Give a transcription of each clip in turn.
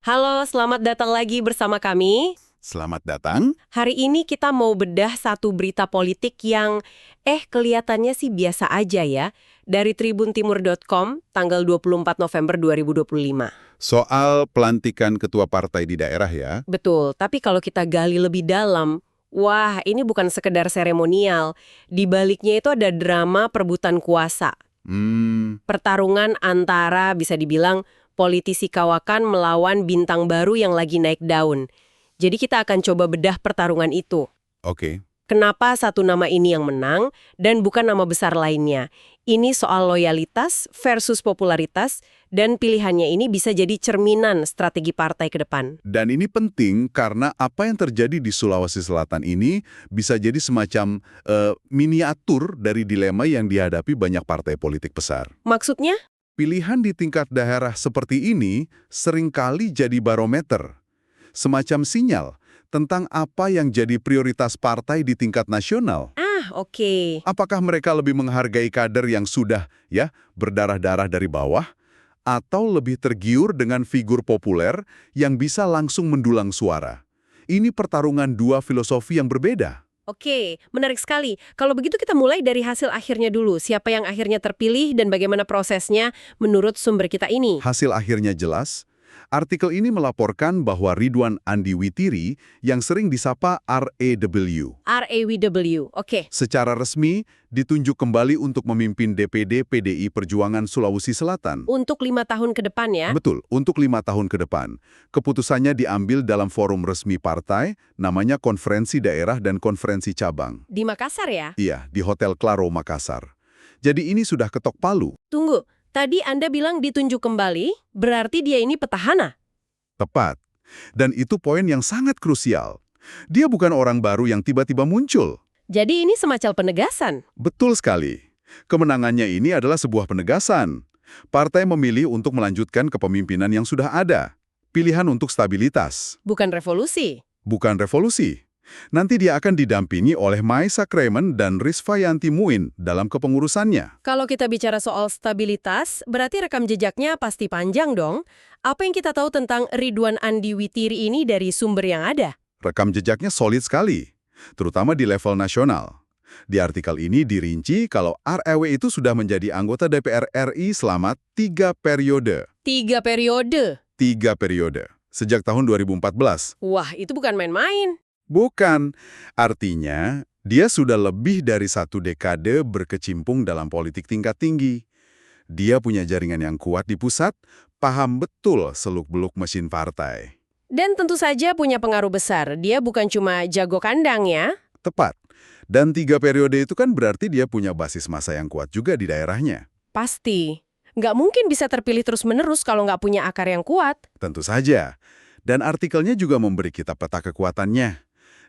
Halo, selamat datang lagi bersama kami. Selamat datang. Hari ini kita mau bedah satu berita politik yang kelihatannya sih biasa aja ya. Dari tribuntimur.com, tanggal 24 November 2025. Soal pelantikan ketua partai di daerah ya. Betul, tapi kalau kita gali lebih dalam, wah ini bukan sekedar seremonial. Di baliknya itu ada drama perebutan kuasa. Pertarungan antara, bisa dibilang, politisi kawakan melawan bintang baru yang lagi naik daun. Jadi kita akan coba bedah pertarungan itu. Oke. Kenapa satu nama ini yang menang dan bukan nama besar lainnya? Ini soal loyalitas versus popularitas, dan pilihannya ini bisa jadi cerminan strategi partai ke depan. Dan ini penting karena apa yang terjadi di Sulawesi Selatan ini bisa jadi semacam miniatur dari dilema yang dihadapi banyak partai politik besar. Maksudnya? Pilihan di tingkat daerah seperti ini seringkali jadi barometer. Semacam sinyal tentang apa yang jadi prioritas partai di tingkat nasional. Oke. Apakah mereka lebih menghargai kader yang sudah berdarah-darah dari bawah, atau lebih tergiur dengan figur populer yang bisa langsung mendulang suara? Ini pertarungan dua filosofi yang berbeda. Oke, menarik sekali. Kalau begitu kita mulai dari hasil akhirnya dulu. Siapa yang akhirnya terpilih dan bagaimana prosesnya menurut sumber kita ini? Hasil akhirnya jelas. Artikel ini melaporkan bahwa Ridwan Andi Witiri yang sering disapa RAW. RAWW, oke. Secara resmi ditunjuk kembali untuk memimpin DPD PDI Perjuangan Sulawesi Selatan. Untuk 5 tahun ke depan ya? Betul, untuk 5 tahun ke depan. Keputusannya diambil dalam forum resmi partai, namanya Konferensi Daerah dan Konferensi Cabang. Di Makassar ya? Iya, di Hotel Claro, Makassar. Jadi ini sudah ketok palu. Tunggu, tadi Anda bilang ditunjuk kembali, berarti dia ini petahana? Tepat. Dan itu poin yang sangat krusial. Dia bukan orang baru yang tiba-tiba muncul. Jadi ini semacam penegasan? Betul sekali. Kemenangannya ini adalah sebuah penegasan. Partai memilih untuk melanjutkan kepemimpinan yang sudah ada. Pilihan untuk stabilitas. Bukan revolusi? Bukan revolusi. Nanti dia akan didampingi oleh Maisa Kremen dan Rizvayanti Muin dalam kepengurusannya. Kalau kita bicara soal stabilitas, berarti rekam jejaknya pasti panjang dong. Apa yang kita tahu tentang Ridwan Andi Witiri ini dari sumber yang ada? Rekam jejaknya solid sekali, terutama di level nasional. Di artikel ini dirinci kalau REW itu sudah menjadi anggota DPR RI selama 3 periode. 3 periode? 3 periode, sejak tahun 2014. Wah, itu bukan main-main. Bukan. Artinya, dia sudah lebih dari 1 dekade berkecimpung dalam politik tingkat tinggi. Dia punya jaringan yang kuat di pusat, paham betul seluk-beluk mesin partai. Dan tentu saja punya pengaruh besar. Dia bukan cuma jago kandang ya. Tepat. Dan 3 periode itu kan berarti dia punya basis massa yang kuat juga di daerahnya. Pasti. Nggak mungkin bisa terpilih terus-menerus kalau nggak punya akar yang kuat. Tentu saja. Dan artikelnya juga memberi kita peta kekuatannya.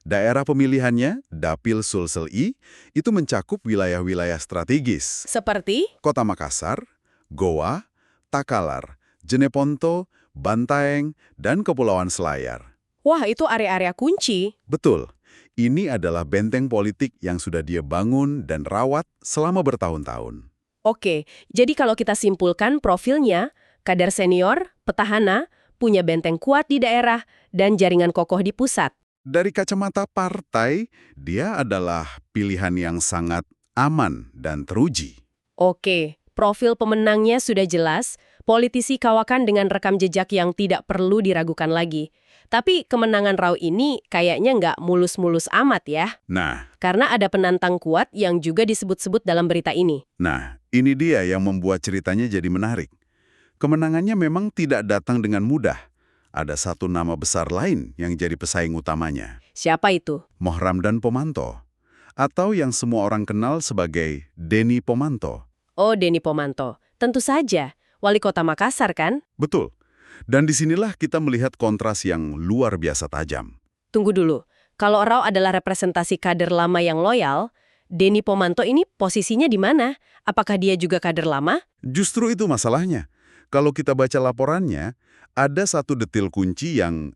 Daerah pemilihannya, Dapil Sulsel I, itu mencakup wilayah-wilayah strategis. Seperti? Kota Makassar, Goa, Takalar, Jeneponto, Bantaeng, dan Kepulauan Selayar. Wah, itu area-area kunci. Betul. Ini adalah benteng politik yang sudah dia bangun dan rawat selama bertahun-tahun. Oke, jadi kalau kita simpulkan profilnya, kader senior, petahana, punya benteng kuat di daerah, dan jaringan kokoh di pusat. Dari kacamata partai, dia adalah pilihan yang sangat aman dan teruji. Oke, profil pemenangnya sudah jelas, politisi kawakan dengan rekam jejak yang tidak perlu diragukan lagi. Tapi kemenangan Rau ini kayaknya nggak mulus-mulus amat ya. Nah, Karena ada penantang kuat yang juga disebut-sebut dalam berita ini. ini dia yang membuat ceritanya jadi menarik. Kemenangannya memang tidak datang dengan mudah. Ada satu nama besar lain yang jadi pesaing utamanya. Siapa itu? Moh Ramdan Pomanto, atau yang semua orang kenal sebagai Denny Pomanto. Oh, Denny Pomanto. Tentu saja, wali kota Makassar kan? Betul. Dan disinilah kita melihat kontras yang luar biasa tajam. Tunggu dulu, kalau Rau adalah representasi kader lama yang loyal, Denny Pomanto ini posisinya di mana? Apakah dia juga kader lama? Justru itu masalahnya. Kalau kita baca laporannya, ada satu detil kunci yang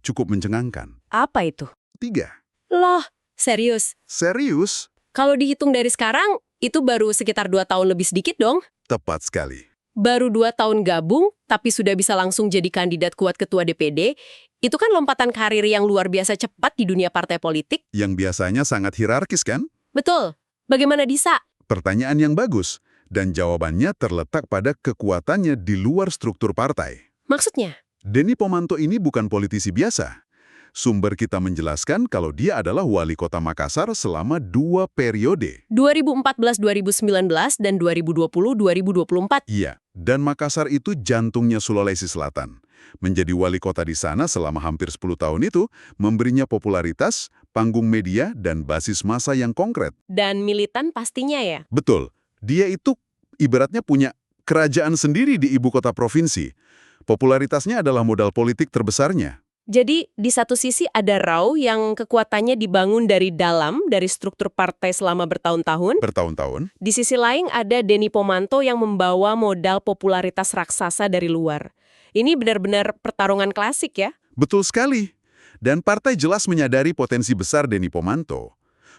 cukup mencengangkan. Apa itu? 3. Loh, serius? Serius? Kalau dihitung dari sekarang, itu baru sekitar 2 tahun lebih sedikit dong? Tepat sekali. Baru 2 tahun gabung, tapi sudah bisa langsung jadi kandidat kuat ketua DPD, itu kan lompatan karir yang luar biasa cepat di dunia partai politik. Yang biasanya sangat hierarkis kan? Betul. Bagaimana Disa? Pertanyaan yang bagus, dan jawabannya terletak pada kekuatannya di luar struktur partai. Maksudnya? Denny Pomanto ini bukan politisi biasa. Sumber kita menjelaskan kalau dia adalah wali kota Makassar selama 2 periode. 2014-2019 dan 2020-2024. Iya, dan Makassar itu jantungnya Sulawesi Selatan. Menjadi wali kota di sana selama hampir 10 tahun itu memberinya popularitas, panggung media, dan basis massa yang konkret. Dan militan pastinya ya? Betul, dia itu ibaratnya punya kerajaan sendiri di ibu kota provinsi. Popularitasnya adalah modal politik terbesarnya. Jadi, di satu sisi ada Rau yang kekuatannya dibangun dari dalam, dari struktur partai selama bertahun-tahun. Bertahun-tahun. Di sisi lain ada Denny Pomanto yang membawa modal popularitas raksasa dari luar. Ini benar-benar pertarungan klasik ya? Betul sekali. Dan partai jelas menyadari potensi besar Denny Pomanto.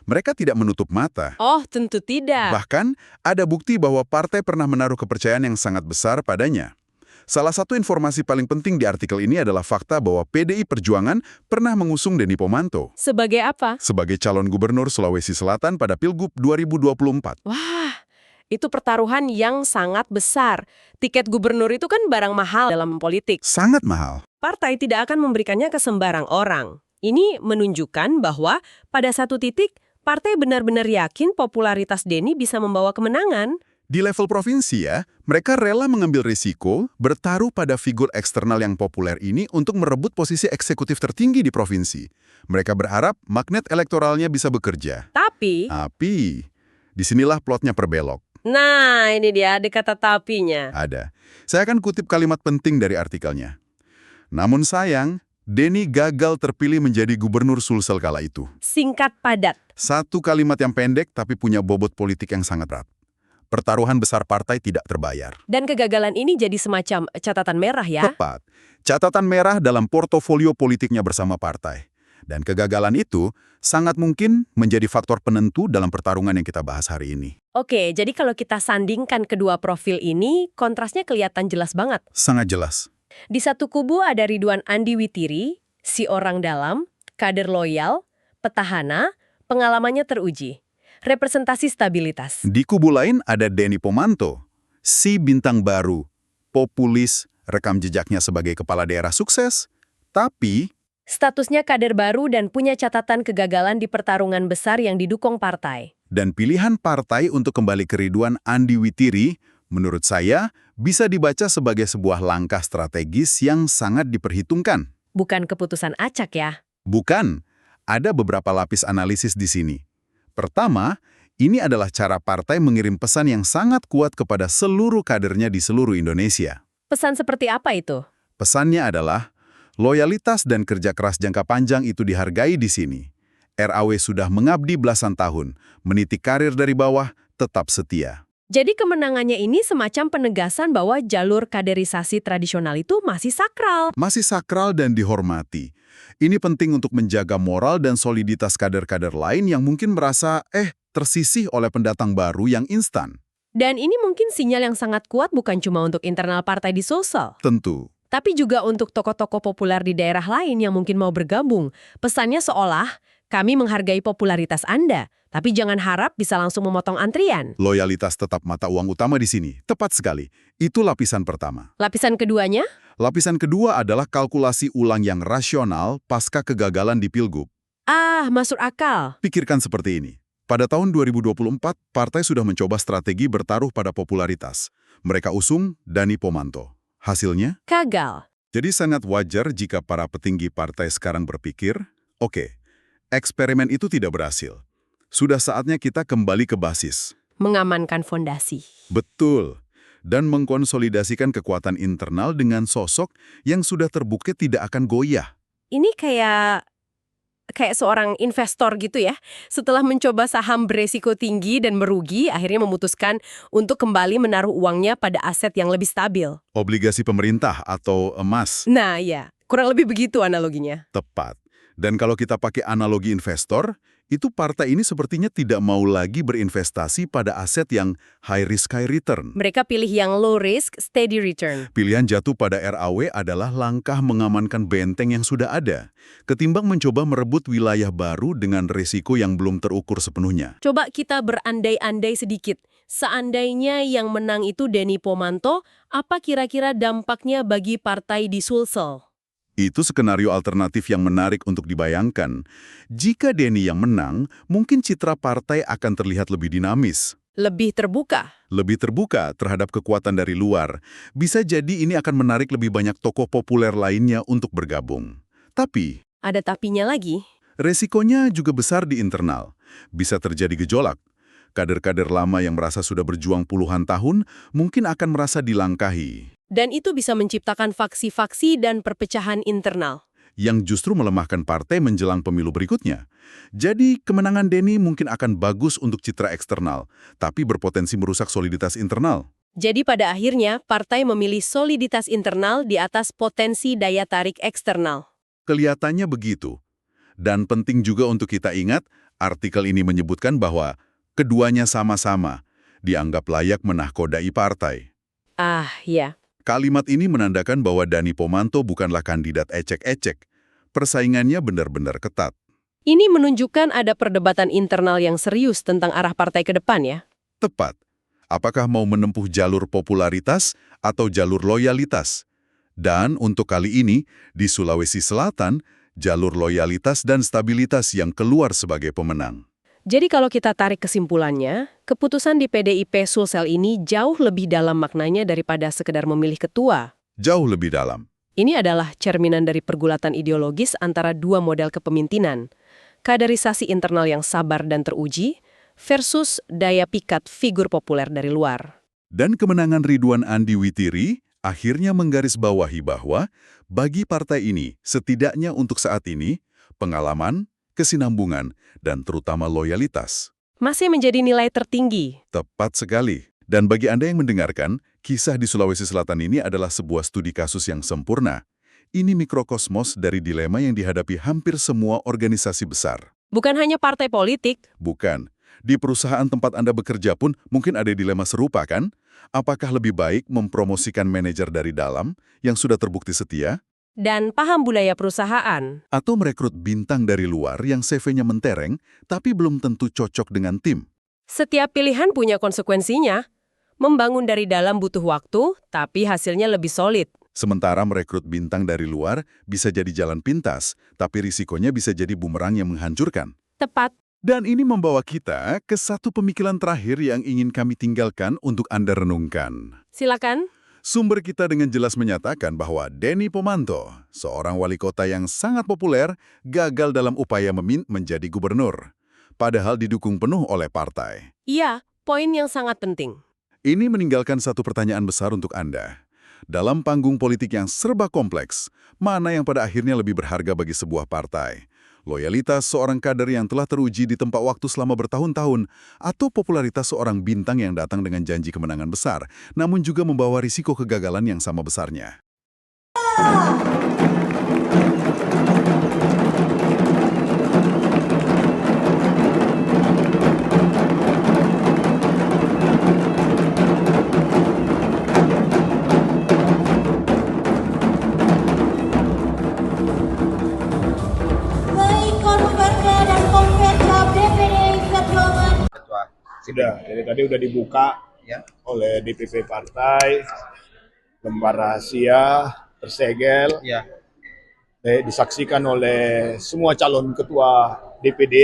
Mereka tidak menutup mata. Oh, tentu tidak. Bahkan, ada bukti bahwa partai pernah menaruh kepercayaan yang sangat besar padanya. Salah satu informasi paling penting di artikel ini adalah fakta bahwa PDI Perjuangan pernah mengusung Denny Pomanto. Sebagai apa? Sebagai calon gubernur Sulawesi Selatan pada Pilgub 2024. Wah, itu pertaruhan yang sangat besar. Tiket gubernur itu kan barang mahal dalam politik. Sangat mahal. Partai tidak akan memberikannya ke sembarang orang. Ini menunjukkan bahwa pada satu titik, partai benar-benar yakin popularitas Denny bisa membawa kemenangan. Di level provinsi ya, mereka rela mengambil risiko bertaruh pada figur eksternal yang populer ini untuk merebut posisi eksekutif tertinggi di provinsi. Mereka berharap magnet elektoralnya bisa bekerja. Tapi, disinilah plotnya perbelok. nah ini dia ada kata tapinya. Ada. Saya akan kutip kalimat penting dari artikelnya. Namun sayang, Denny gagal terpilih menjadi gubernur Sulsel kala itu. Singkat padat. Satu kalimat yang pendek tapi punya bobot politik yang sangat berat. Pertaruhan besar partai tidak terbayar. Dan kegagalan ini jadi semacam catatan merah ya? Tepat. Catatan merah dalam portofolio politiknya bersama partai. Dan kegagalan itu sangat mungkin menjadi faktor penentu dalam pertarungan yang kita bahas hari ini. Oke, jadi kalau kita sandingkan kedua profil ini, kontrasnya kelihatan jelas banget. Sangat jelas. Di satu kubu ada Ridwan Andi Witiri, si orang dalam, kader loyal, petahana, pengalamannya teruji. Representasi stabilitas. Di kubu lain ada Denny Pomanto, si bintang baru, populis, rekam jejaknya sebagai kepala daerah sukses, tapi Statusnya kader baru dan punya catatan kegagalan di pertarungan besar yang didukung partai. dan pilihan partai untuk kembali ke Ridwan Andi Witiri, menurut saya, bisa dibaca sebagai sebuah langkah strategis yang sangat diperhitungkan. Bukan keputusan acak ya. Bukan, ada beberapa lapis analisis di sini. Pertama, ini adalah cara partai mengirim pesan yang sangat kuat kepada seluruh kadernya di seluruh Indonesia. Pesan seperti apa itu? Pesannya adalah, loyalitas dan kerja keras jangka panjang itu dihargai di sini. RAW sudah mengabdi belasan tahun, meniti karir dari bawah, tetap setia. Jadi kemenangannya ini semacam penegasan bahwa jalur kaderisasi tradisional itu masih sakral. Masih sakral dan dihormati. Ini penting untuk menjaga moral dan soliditas kader-kader lain yang mungkin merasa, tersisih oleh pendatang baru yang instan. Dan ini mungkin sinyal yang sangat kuat bukan cuma untuk internal partai di Sulsel, Tentu. tapi juga untuk tokoh-tokoh populer di daerah lain yang mungkin mau bergabung. Pesannya seolah, kami menghargai popularitas Anda, tapi jangan harap bisa langsung memotong antrian. Loyalitas tetap mata uang utama di sini. Tepat sekali. Itu lapisan pertama. Lapisan keduanya? Lapisan kedua adalah kalkulasi ulang yang rasional pasca kegagalan di Pilgub. Masuk akal. Pikirkan seperti ini. Pada tahun 2024, partai sudah mencoba strategi bertaruh pada popularitas. Mereka usung Denny Pomanto. Hasilnya? Gagal. Jadi sangat wajar jika para petinggi partai sekarang berpikir, oke, eksperimen itu tidak berhasil. Sudah saatnya kita kembali ke basis. Mengamankan fondasi. Betul. Dan mengkonsolidasikan kekuatan internal dengan sosok yang sudah terbukti tidak akan goyah. Ini kayak seorang investor gitu ya. Setelah mencoba saham beresiko tinggi dan merugi, akhirnya memutuskan untuk kembali menaruh uangnya pada aset yang lebih stabil. Obligasi pemerintah atau emas. Nah ya, kurang lebih begitu analoginya. Tepat. Dan kalau kita pakai analogi investor, itu partai ini sepertinya tidak mau lagi berinvestasi pada aset yang high risk high return. Mereka pilih yang low risk, steady return. Pilihan jatuh pada RAW adalah langkah mengamankan benteng yang sudah ada, ketimbang mencoba merebut wilayah baru dengan risiko yang belum terukur sepenuhnya. Coba kita berandai-andai sedikit. Seandainya yang menang itu Denny Pomanto, apa kira-kira dampaknya bagi partai di Sulsel? Itu skenario alternatif yang menarik untuk dibayangkan. Jika Denny yang menang, mungkin citra partai akan terlihat lebih dinamis. Lebih terbuka. Lebih terbuka terhadap kekuatan dari luar. Bisa jadi ini akan menarik lebih banyak tokoh populer lainnya untuk bergabung. Tapi, Ada tapinya lagi. resikonya juga besar di internal. Bisa terjadi gejolak. Kader-kader lama yang merasa sudah berjuang puluhan tahun mungkin akan merasa dilangkahi, Dan itu bisa menciptakan faksi-faksi dan perpecahan internal. yang justru melemahkan partai menjelang pemilu berikutnya. Jadi, kemenangan Denny mungkin akan bagus untuk citra eksternal, tapi berpotensi merusak soliditas internal. Jadi pada akhirnya, partai memilih soliditas internal di atas potensi daya tarik eksternal. Kelihatannya begitu. Dan penting juga untuk kita ingat, artikel ini menyebutkan bahwa keduanya sama-sama dianggap layak menahkodai partai. Ah, ya. Kalimat ini menandakan bahwa Dani Pomanto bukanlah kandidat ecek-ecek. Persaingannya benar-benar ketat. Ini menunjukkan ada perdebatan internal yang serius tentang arah partai ke depan ya. Tepat. Apakah mau menempuh jalur popularitas atau jalur loyalitas? Dan untuk kali ini, di Sulawesi Selatan, jalur loyalitas dan stabilitas yang keluar sebagai pemenang. Jadi kalau kita tarik kesimpulannya, keputusan di PDIP Sulsel ini jauh lebih dalam maknanya daripada sekedar memilih ketua. Jauh lebih dalam. Ini adalah cerminan dari pergulatan ideologis antara dua model kepemimpinan. Kaderisasi internal yang sabar dan teruji versus daya pikat figur populer dari luar. Dan kemenangan Ridwan Andi Witiri akhirnya menggarisbawahi bahwa bagi partai ini, setidaknya untuk saat ini, pengalaman, kesinambungan, dan terutama loyalitas Masih menjadi nilai tertinggi. tepat sekali. Dan bagi Anda yang mendengarkan, kisah di Sulawesi Selatan ini adalah sebuah studi kasus yang sempurna. Ini mikrokosmos dari dilema yang dihadapi hampir semua organisasi besar. Bukan hanya partai politik, Bukan. Di perusahaan tempat Anda bekerja pun mungkin ada dilema serupa kan? Apakah lebih baik mempromosikan manajer dari dalam yang sudah terbukti setia? dan paham budaya perusahaan. Atau merekrut bintang dari luar yang CV-nya mentereng tapi belum tentu cocok dengan tim? Setiap pilihan punya konsekuensinya. Membangun dari dalam butuh waktu, tapi hasilnya lebih solid. Sementara merekrut bintang dari luar bisa jadi jalan pintas, tapi risikonya bisa jadi bumerang yang menghancurkan. Tepat. Dan ini membawa kita ke satu pemikiran terakhir yang ingin kami tinggalkan untuk Anda renungkan. Silakan. Sumber kita dengan jelas menyatakan bahwa Denny Pomanto, seorang wali kota yang sangat populer, gagal dalam upaya menjadi gubernur. Padahal didukung penuh oleh partai. Iya, poin yang sangat penting. Ini meninggalkan satu pertanyaan besar untuk Anda. Dalam panggung politik yang serba kompleks, mana yang pada akhirnya lebih berharga bagi sebuah partai? Loyalitas seorang kader yang telah teruji di tempat waktu selama bertahun-tahun, atau popularitas seorang bintang yang datang dengan janji kemenangan besar, namun juga membawa risiko kegagalan yang sama besarnya. Baik Konverda dan Konverda DPD Perjuangan. Sudah, dari tadi udah dibuka Ya. oleh DPP partai, lembar rahasia, tersegel, Ya, disaksikan oleh semua calon ketua DPD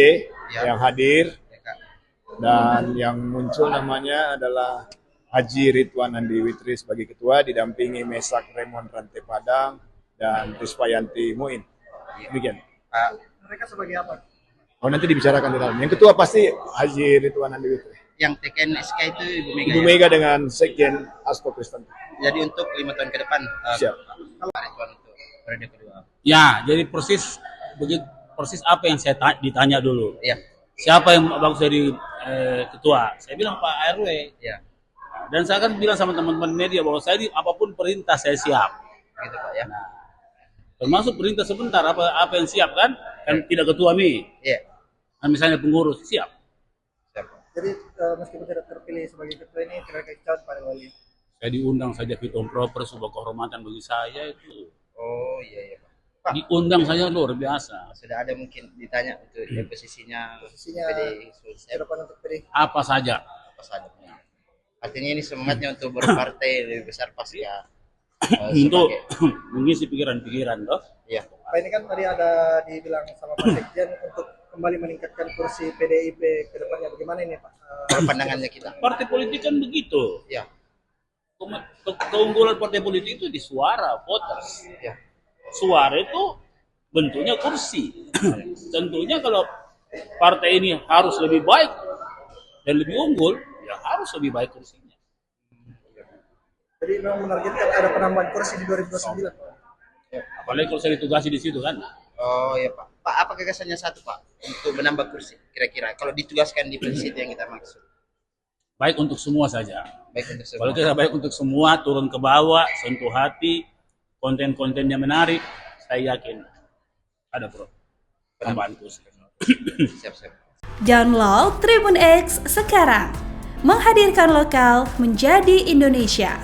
Ya. yang hadir, ya Kak. dan yang muncul namanya adalah Haji Ridwan Andi Witri sebagai ketua, didampingi Mesak Raymond Rante Padang dan Rispayanti Muin. Demikian. Mereka sebagai apa? Oh, nanti dibicarakan di dalam. Yang ketua pasti Haji Ridwan Andi Witri. Yang TKN SK itu Ibu Mega. Ibu ya? Mega dengan Sekjen Hasto Kristanto. Jadi untuk 5 tahun ke depan. Siap. Kalau Ridwan untuk periode kedua. Ya, jadi persis apa yang saya ditanya dulu. Iya. Siapa yang bagus jadi ketua? Saya bilang Pak RW. Iya. Dan saya kan bilang sama teman-teman media bahwa saya apapun perintah saya siap. Gitu Pak ya. Termasuk perintah sebentar apa yang siap kan? Kan tidak ketua nih. Iya. Nah, misalnya pengurus, siap. Jadi meskipun tidak terpilih sebagai ketua ini tidak kecauan Pak Wali. Saya diundang saja fit and proper, sebuah kehormatan bagi saya itu. Oh iya iya Pak. Diundang saja luar biasa. Sudah ada mungkin ditanya untuk posisinya Posisinya PDI ke Sulsel depan untuk PD. Apa saja. apa saja. Artinya ini semangatnya untuk berpartai lebih besar pasti ya. Untuk Sebagai, mengisi pikiran-pikiran toh. iya. Pak ini kan tadi ada dibilang sama Pak Sekjen untuk kembali meningkatkan kursi PDIP ke depannya. Bagaimana ini Pak? Pandangannya kita. Partai politik kan begitu. Iya. Keunggulan partai politik itu di suara voters. Iya. Suara itu bentuknya kursi. Tentunya kalau partai ini harus lebih baik dan lebih unggul, ya harus lebih baik kursinya. Jadi memang menargetkan ada penambahan kursi di 2029. Apalagi kalau saya ditugasi di situ kan. Oh iya Pak. Pak apa gagasannya satu Pak untuk menambah kursi kira-kira kalau ditugaskan di posisi yang kita maksud? Baik untuk semua saja. Baik untuk Kalau semua. kita baik untuk semua, turun ke bawah, sentuh hati, konten-kontennya menarik, saya yakin ada tambahan kursi. Siap-siap. Download Tribun X sekarang. Menghadirkan lokal menjadi Indonesia.